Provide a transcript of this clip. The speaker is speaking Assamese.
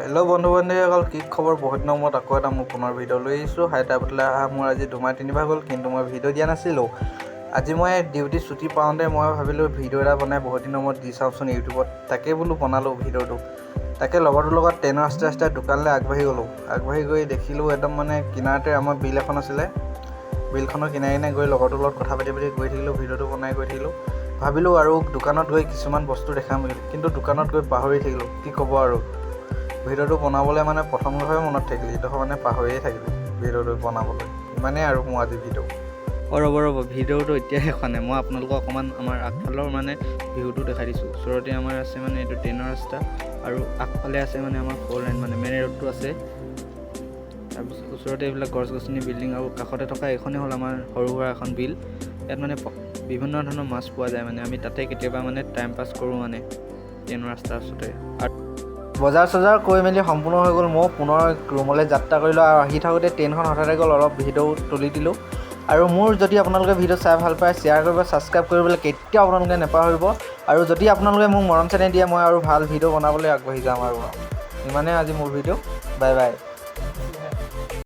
হেল্ল' বন্ধু বান্ধৱীসকল, কি খবৰ? বহুত দিনৰ মূৰত আকৌ এটা মোৰ পুনৰ ভিডিঅ' লৈ আহিছোঁ। হায়দৰাবাদলৈ অহা মোৰ আজি 2-3 মাহ হ'ল, কিন্তু মই ভিডিঅ' দিয়া নাছিলোঁ। আজি মই ডিউটি ছুটি পাওঁতে মই ভাবিলোঁ ভিডিঅ' এটা বনাই বহুত দিনৰ মূৰত দি চাওঁচোন ইউটিউবত। তাকে বোলো বনালোঁ ভিডিঅ'টো। তাকে লগৰটোৰ লগত ট্ৰেইনৰ ৰাস্তাই দোকানলৈ আগবাঢ়ি গ'লোঁ। আগবাঢ়ি গৈ দেখিলোঁ একদম কিনাৰতে আমাৰ বিল এখন আছিলে। বিলখনৰ কিনাৰে গৈ লগৰটোৰ লগত কথা পাতি গৈ থাকিলোঁ, ভিডিঅ'টো বনাই গৈ থাকিলোঁ। ভাবিলোঁ আৰু দোকানত গৈ কিছুমান বস্তু দেখাম, কিন্তু দোকানত গৈ পাহৰি থাকিলোঁ। কি ক'ব আৰু, ভিডিঅ'টো বনাবলৈ প্ৰথম কথাই মনত থাকিল, এইডোখৰ পাহৰিয়ে থাকিলোঁ ভিডিঅ'টো বনাবলৈ। ইমানেই আৰু মোৰ আজি ভিডিঅ'। ৰ'ব ভিডিঅ'টো এতিয়া শেষ হোৱা নাই। মই আপোনালোকক অকণমান আমাৰ আগফালৰ ভিউটো দেখাই দিছোঁ। ওচৰতে আমাৰ আছে এইটো ট্ৰেইনৰ ৰাস্তা, আৰু আগফালে আছে আমাৰ 4 লাইন মেইন ৰোডটো আছে। তাৰপিছত ওচৰতে এইবিলাক গছ গছনি, বিল্ডিং, আৰু কাষতে থকা এইখনেই হ'ল আমাৰ সৰু সুৰা এখন বিল। ইয়াত বিভিন্ন ধৰণৰ মাছ পোৱা যায়। আমি তাতে কেতিয়াবা টাইম পাছ কৰোঁ ট্ৰেইনৰ ৰাস্তাৰ ওচৰতে। বজাৰ চজাৰ কৰি মেলি সম্পূৰ্ণ হৈ গ'ল। মই পুনৰ ৰুমলৈ যাত্ৰা কৰিলোঁ, আৰু আহি থাকোঁতে ট্ৰেইনখন হঠাতে গ'ল। অলপ ভিডিঅ' তুলি দিলোঁ। আৰু মোৰ যদি আপোনালোকে ভিডিঅ' চাই ভাল পায়, শ্বেয়াৰ কৰিব, ছাবস্ক্ৰাইব কৰিবলৈ কেতিয়াও আপোনালোকে নাপাহৰিব। আৰু যদি আপোনালোকে মোক মৰম চেনেহ দিয়ে, মই আৰু ভাল ভিডিঅ' বনাবলৈ আগবাঢ়ি যাম। আৰু ইমানেই আজি মোৰ ভিডিঅ'। Bye bye.